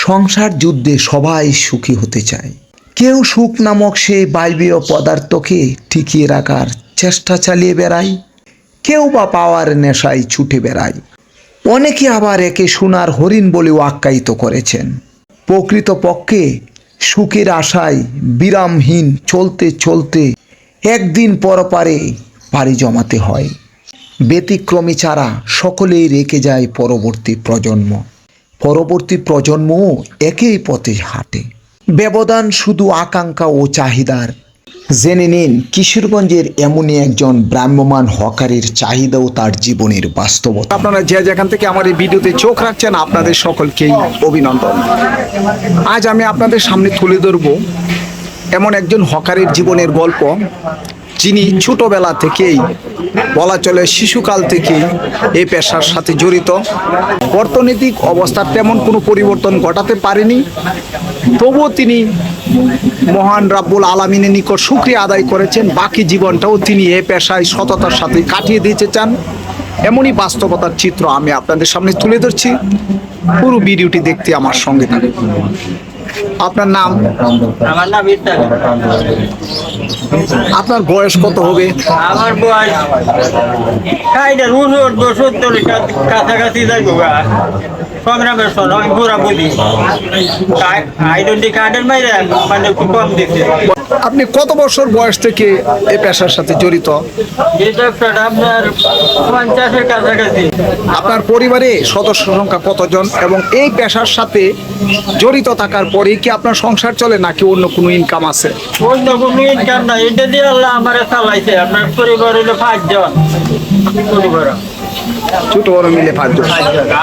সংসার যুদ্ধে সবাই সুখী হতে চায়। কেউ সুখ নামক সেই বায়বীয় পদার্থকে টিকিয়ে রাখার চেষ্টা চালিয়ে বেড়ায়, কেউ বা পাওয়ার নেশায় ছুটে বেড়ায়। অনেকে আবার একে সোনার হরিণ বলেও আখ্যায়িত করেছেন। প্রকৃতপক্ষে সুখের আশায় বিরামহীন চলতে চলতে একদিন পরপারে পাড়ি জমাতে হয়। ব্যতিক্রমী ছাড়া সকলেই রেখে যায় পরবর্তী প্রজন্ম। পরবর্তী প্রজন্মও একই পথে হাঁটে। ব্যবধান শুধু আকাঙ্ক্ষা ও চাহিদার। জেনে নিন কিশোরগঞ্জের এমনই একজন ভ্রাম্যমান হকারের চাহিদা ও তার জীবনের বাস্তবতা। আপনারা যে যেখান থেকে আমার এই ভিডিওতে চোখ রাখছেন, আপনাদের সকলকেই অভিনন্দন। আজ আমি আপনাদের সামনে তুলে ধরব এমন একজন হকারের জীবনের গল্প, যিনি ছোটবেলা থেকেই, বলা চলে শিশুকাল থেকেই এই পেশার সাথে জড়িত। অর্থনৈতিক অবস্থার তেমন কোনো পরিবর্তন ঘটাতে পারেনি, তবুও তিনি মহান রাব্বুল আলামিনের নিকট শুকরিয়া আদায় করেছেন। বাকি জীবনটাও তিনি এই পেশায় সততার সাথে কাটিয়ে দিতে চান। এমনই বাস্তবতার চিত্র আমি আপনাদের সামনে তুলে ধরছি। পুরো ভিডিওটি দেখতে আমার সঙ্গে থাকুন। আপনার নাম? আমার নাম ইত্তাক। আপনার বয়স কত হবে? আমার বয়স 70 কাছাকাছি যাইব। সংগ্রামের সন আমি পুরা বুঝি। আইডেন্টি কার্ডের মাইরে মানে একটু কম দিচ্ছে। আপনি কত বছর বয়স থেকে এই পেশার সাথে জড়িত? এই ব্যবসাটা আপনার 50-এর কাছাকাছি। আপনার পরিবারে সদস্য সংখ্যা কতজন, এবং এই পেশার সাথে জড়িত থাকার পরে কি আপনার সংসার চলে নাকি অন্য কোনো ইনকাম আছে? অন্য কোনো ইনকাম নাই, এটা দিয়ে আল্লাহ আমার চালাইছে। আপনার পরিবার হলো 5 জন। পরিবার ছোট বড় মিলে 5 জন।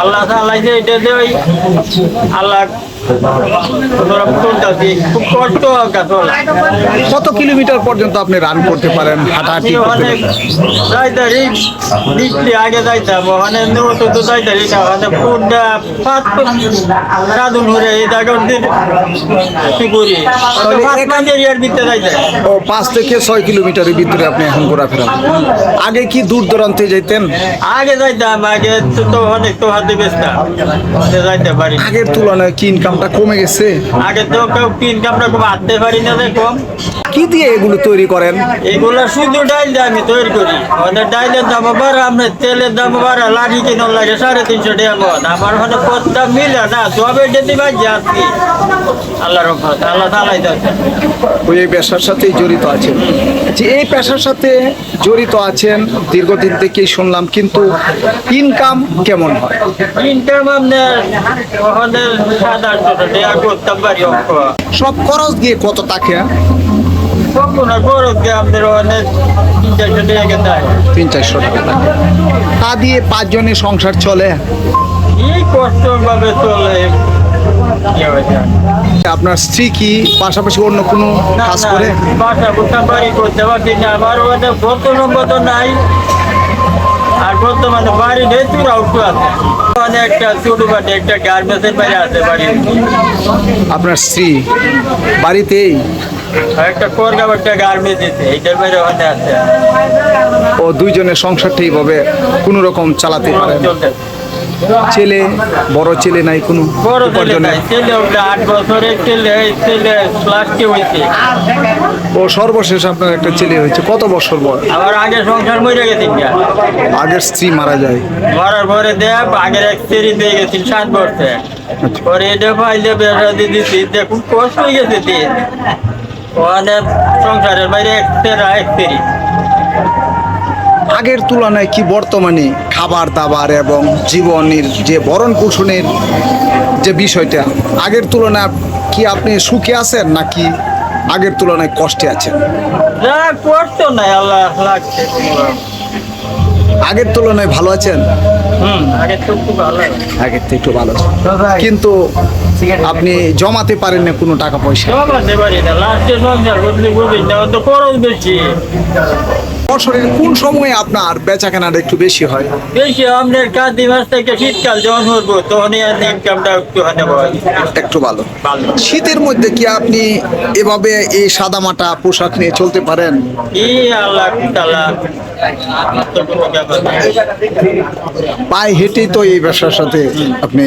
আল্লাহ চালাইছে, এটা দিয়ে আল্লাহ খুব কষ্ট চলে। কত কিলোমিটার পর্যন্ত আপনি রান করতে পারেন, হাঁটাহাঁটি করতে পারেন? যাইতারি বৃষ্টি আগে যাইতাম, ওখানে নৌতো তো যাইতারি না, ওখানে পুরটা 5 সাধুন ঘুরে এই জায়গার দিন কি করি 5 এরিয়ার ভিতরে যাইতাম। ও 5 থেকে 6 কিলোমিটারের ভিতরে আপনি এখন ঘোরাফেরা। আগে কি দূর দূরান্তে যাইতেন? আগে যাইতাম, আগে তো অনেক তো হাতে বেচতাম, যাইতে পারি। আগের তুলনায় কি ইনকামটা কমে গেছে? আগে তো কেউ ইনকামটা কম আনতে পারি না, কম। কি দিয়ে এগুলো তৈরি করেন? এগুলা শুধু ডাইল দিয়ে আমি তৈরি করি। আমাদের ডাইলের দাম বাড়া, আপনার তেলের দাম বাড়া, লাঠি কিনার লাগে 350 টাকা মন। আমার মানে পথটা মিলে না, তবে যেতে পারছি আজকে আল্লাহ রহমত, আল্লাহ তালাই যাচ্ছে। ওই এই পেশার সাথেই জড়িত আছেন। যে এই পেশার সাথে জড়িত আছেন দীর্ঘদিন থেকেই শুনলাম, কিন্তু ইনকাম কেমন হয়? ইনকাম আপনার ওখানে 700-800 টাকা করতে পারি। সব খরচ দিয়ে কত থাকে? কখনো খরচ দিয়ে আমাদের অনেক 300-400 টাকা দেয়। 300-400 টাকা থাকে। তা দিয়ে 5 জনের সংসার চলে? এই কষ্ট ভাবে চলে। আপনার স্ত্রী কি পাশাপাশি অন্য কোনো কাজ করে? বাসা বুসা বাড়ি করতে পারছি না, আমার ওখানে বর্তমান তো নাই। আর বর্তমানে বাড়ি নেই, চূড়া উঠতে আছে। মানে একটা ছোট বাড়ি, একটা গার্মেন্টসের বাইরে আছে বাড়ি। আপনার স্ত্রী বাড়িতেই? একটা কোরগাম, একটা গার্মেন্টস দিতে, এইটার বাইরে ওখানে আছে। ও 2 জনের সংসারটা এইভাবে কোনো রকম চালাতে পারে? ছেলে, বড় ছেলে নাই কোনো? বড় ছেলে নাই, ছেলে 8 বছরের ছেলে, ছেলে ক্লাসে হয়েছে। ও সর্বশেষ আপনার একটা ছেলে হয়েছে, কত বছর বয়স? আমার আগে সংসার মরে গেছে। আগের স্ত্রী মারা যায়? মরার পরে দেখ আগের এক সেরি দিয়ে গেছি 7 বছর পরে। এটা পাইলে বেসা দিয়ে দিচ্ছি, খুব কষ্ট হয়ে গেছে দিয়ে। ওখানে সংসারের বাইরে এক সেরি। আগের তুলনায় কি বর্তমানে খাবার দাবার এবং জীবনের যে ভরণ পোষণের যে বিষয়টা, আগের তুলনায় কি আপনি সুখে আছেন নাকি আগের তুলনায় কষ্টে আছেন? না, কষ্ট নাই, আল্লাহ লাগছে। আগের তুলনায় ভালো আছেন? আগের তো খুব ভালো। আগের থেকে একটু ভালো আছেন, কিন্তু আপনি জমাতে পারেন না কোনো টাকা পয়সা? জমাতে পারি না, লাস্টে সংসার করতে বুঝি না, তো খরচ বেশি। বছরের কোন সময়ে আপনার বেচা কেনাটা একটু বেশি হয়? বেশি আপনার কাতি মাস থেকে শীতকাল যখন করবো তখন ইনকামটা একটু হাতে পাওয়া একটু ভালো। ভালো। শীতের মধ্যে কি আপনি এভাবে এই সাদামাটা পোশাক নিয়ে চলতে পারেন? কি আল্লাহ তাআলা তো কোনো ব্যাপার না। পায়ে হেঁটেই তো এই ব্যবসার সাথে আপনি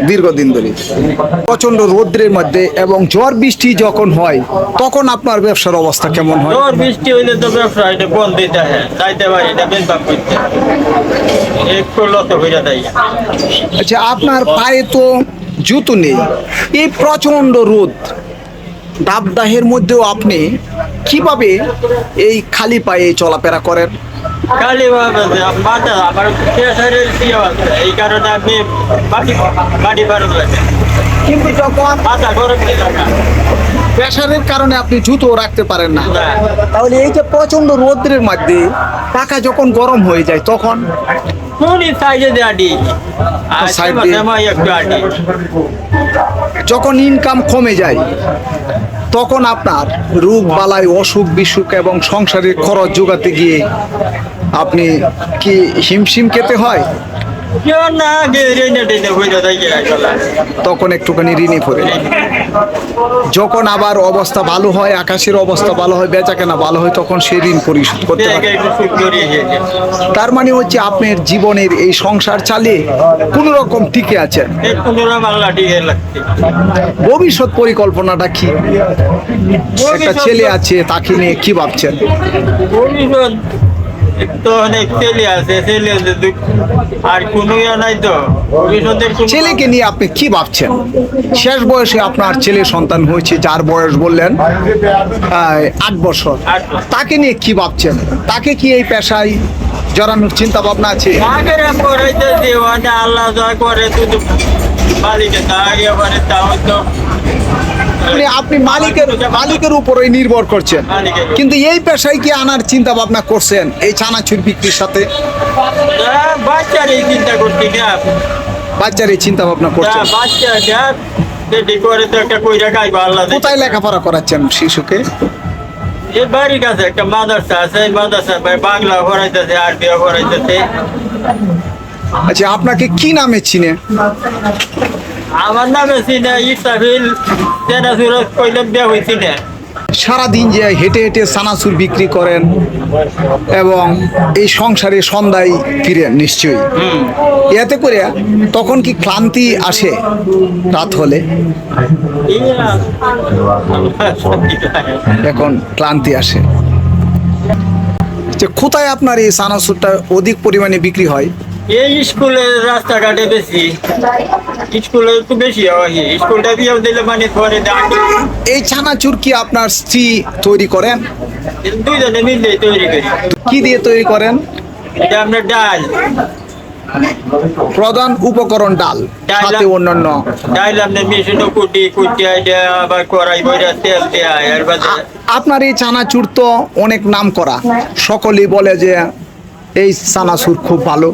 দীর্ঘদিন ধরে। প্রচন্ড রৌদ্রের মধ্যে এবং ঝড় বৃষ্টি যখন হয় তখন আপনার ব্যবসার অবস্থা কেমন হয়? ঝড় বৃষ্টি হইলে তো ব্যবসা এটা বন্ধ দিতে হয়, যাইতে পারি না বেশভাগ করতে একটু লত হইয়া দেয়। আচ্ছা, আপনার পায়ে তো জুতো নেই, এই প্রচন্ড রোদ দাবদাহের মধ্যেও আপনি কিভাবে এই খালি পায়ে চলাফেরা করেন? খালি মাথা আমার প্রেশারের ইয়ে আছে, এই কারণে আমি বাড়ি বাড়ি লাগে কিন্তু যখন মাথা গরম হয়ে থাকে প্রেশারের কারণে আপনি জুতো রাখতে পারেন না, না। তাহলে এই যে প্রচন্ড রোদ্রের মধ্যে পাকা যখন গরম হয়ে যায় তখন কোনই সাইডে দিয়ে আডি আর সাইড দিয়ে? সময় একটু আডি যখন ইনকাম কমে যায় তখন আপনার রোগ বালাই অসুখ বিসুখ এবং সংসারের খরচ জোগাতে গিয়ে আপনি কি হিমশিম খেতে হয়? কেউ না আগে রেনে টেনে হইতে থাকে আসলে তখন একটুখানি ঋণে পড়ে। যখন আবার অবস্থা ভালো হয়, আকাশের অবস্থা ভালো হয়, বেচা কেনা ভালো হয়, তখন সে ঋণ পরিশোধ করতে পারে। একটু সুখ করিয়ে গিয়েছে তার মানে হচ্ছে আপনার জীবনের এই সংসার চালিয়ে কোনো রকম টিকে আছেন। এই 15 বাংলা টিকে লাগছে। ভবিষ্যৎ পরিকল্পনাটা কি? একটা ছেলে আছে, তাকে নিয়ে কি ভাবছেন? ভবিষ্যৎ তো অনেক ছেলে আছে, ছেলে আর কোনো ইয়ে নাই তো ভবিষ্যতের কোনো- ছেলেকে নিয়ে আপনি কি ভাবছেন? শেষ বয়সে আপনার ছেলে সন্তান হয়েছে, যার বয়স বললেন 8 বছর, তাকে নিয়ে কি ভাবছেন? তাকে কি এই পেশায় জড়ানোর চিন্তা ভাবনা আছে? আগের পড়াইতে দেওয়ানে আল্লাহ যা করে তুই মালিকে তা আগে করে তাও তো আপনি মালিকের উপরেই নির্ভর করছেন, কিন্তু এই পেশায় কি আনার চিন্তা ভাবনা করছেন এই চানাচুর বিক্রির সাথে? বাচ্চার এই চিন্তা করছি না বাচ্চার এই চিন্তা ভাবনা করছেন? বাচ্চা যেটি করে তো একটা কইরা খাইবো আল্লাহ দেখে। কোথায় লেখাপড়া করাচ্ছেন শিশুকে? এই বাড়ির কাছে একটা মাদ্রাসা আছে, এই মাদ্রাসা বাংলা পড়াইতেছে, আরবিও পড়াইতেছে। আচ্ছা, আপনাকে কি নামে চিনে? আমার নামে চিনে ইস্তাফিল সেনা সুরজ কইলাম দেওয়া হয়েছি না। সারাদিন যে হেঁটে হেঁটে চানাচুর বিক্রি করেন এবং এই সংসারে সন্ধ্যায় ফিরেন নিশ্চয়ই, এতে করে তখন কি ক্লান্তি আসে রাত হলে? এখন ক্লান্তি আসে। যে কোথায় আপনার এই চানাচুরটা অধিক পরিমাণে বিক্রি হয়? এই স্কুলের রাস্তাঘাটে বেশি, স্কুলে একটু বেশি হয়, স্কুলটা দিয়েও দিলে মানে পরে এই চানাচুর কি আপনার স্ত্রী তৈরি করেন? দুইজনে মিলে তৈরি করি। কি দিয়ে তৈরি করেন? এটা আমরা ডাল প্রধান উপকরণ ডাল, ডাল। সাথে অন্যান্য ডাল আমরা মেশিনও কুটি এটা আবার কড়াই বইরা তেল দেয়া এর বাদে আপনার এই চানাচুর তো অনেক নাম করা, সকলেই বলে যে এই চানাচুর খুব ভালো,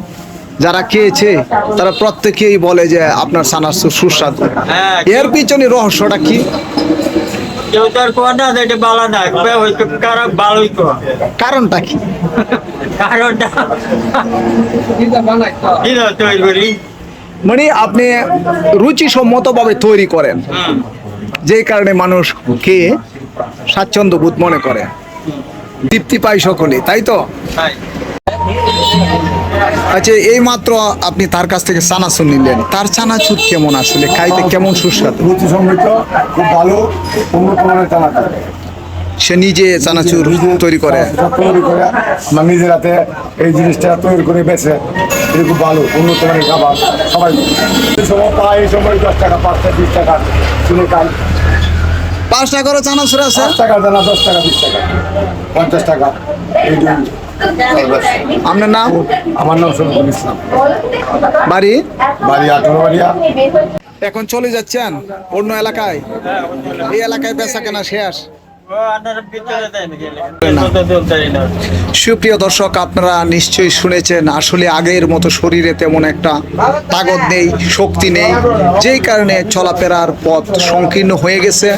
যারা খেয়েছে তারা প্রত্যেকেই বলে যে আপনার চানাচুর সুস্বাদু। হ্যাঁ। এর পিছনে রহস্যটা কি? কেউ তার কোয়া না এটা বালা না হয়তো খারাপ ভালোই কোয়া কারণটা কি? কারণটা কি না তৈরি করি মানে আপনি রুচিসম্মতভাবে তৈরি করেন, যেই কারণে মানুষ খেয়ে স্বাচ্ছন্দ্য বোধ মনে করে, তৃপ্তি পায় সকলে, তাই তো? তাই আচ্ছা, এই মাত্র আপনি তার কাছ থেকে চানাচুর নিলেন, তার চানাচুর কেমন, আসলে খাইতে কেমন সুস্বাদু? রুচি সমৃদ্ধ, খুব ভালো, উন্নত মানের চানাচুর। সে নিজে চানাচুর তৈরি করে। তৈরি করে আমরা নিজের হাতে এই জিনিসটা তৈরি করে বেছে, এটা খুব ভালো, উন্নত মানের খাবার। সবাই এই সময় পায়, এই সময় 10 টাকা, 5 টাকা, 20 টাকা কিনে খান। 5 টাকারও চানাচুর আছে? 5 টাকা দানা, 10 টাকা, 20 টাকা, 50 টাকা। এই দুই আপনার নাম? আমার নাম শরীফুল ইসলাম, বাড়ি? বাড়ি 18 বাড়িয়া। এখন চলে যাচ্ছেন অন্য এলাকায়? এই এলাকায় বেচা কেনা শেষ? ও আনার ভিতরে দেয় না গেলে তো চলতেই না। সুপ্রিয় দর্শক, আপনারা নিশ্চয়ই শুনেছেন, আসলে আগের মতো শরীরে তেমন একটা তাগত নেই, শক্তি নেই, যেই কারণে চলাফেরার পথ সংকীর্ণ হয়ে গেছে।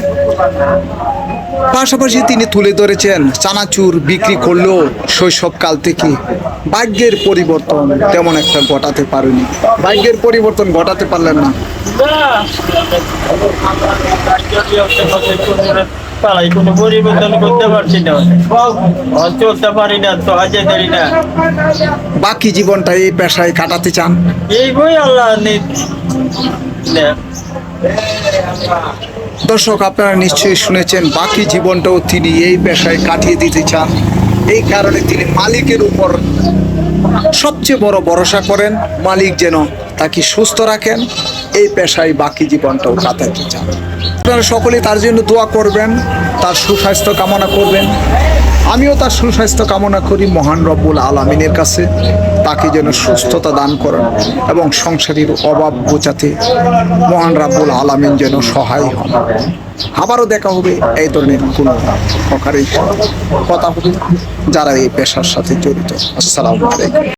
পাশাপাশি তিনি তুলে ধরেছেন চানাচুর বিক্রি করলেও শৈশবকাল থেকে ভাগ্যের পরিবর্তন তেমন একটা ঘটাতে পারেনি। ভাগ্যের পরিবর্তন ঘটাতে পারলেন না। পালাই কোনো পরিবর্তন করতে পারছি না, চলতে পারি না, তো হাজে পারি না। বাকি জীবনটা এই পেশায় কাটাতে চান? এই বই আল্লাহ দর্শক, আপনারা নিশ্চয়ই শুনেছেন বাকি জীবনটাও তিনি এই পেশায় কাটিয়ে দিতে চান। এই কারণে তিনি মালিকের উপর সবচেয়ে বড় ভরসা করেন, মালিক যেন তাকে সুস্থ রাখেন, এই পেশায় বাকি জীবনটাও কাটাতে চান। আপনারা সকলেই তার জন্য দোয়া করবেন, তার সুস্বাস্থ্য কামনা করবেন। আমিও তার সুস্বাস্থ্য কামনা করি মহান রব্বুল আলামিনের কাছে, তাকে যেন সুস্থতা দান করেন এবং সংসারের অভাব বোঝাতে মহান রব্বুল আলামিন যেন সহায় হন। আবারও দেখা হবে এই ধরনের কোনো হকারের কথা হবে যারা এই পেশার সাথে জড়িত। আসসালামু আলাইকুম।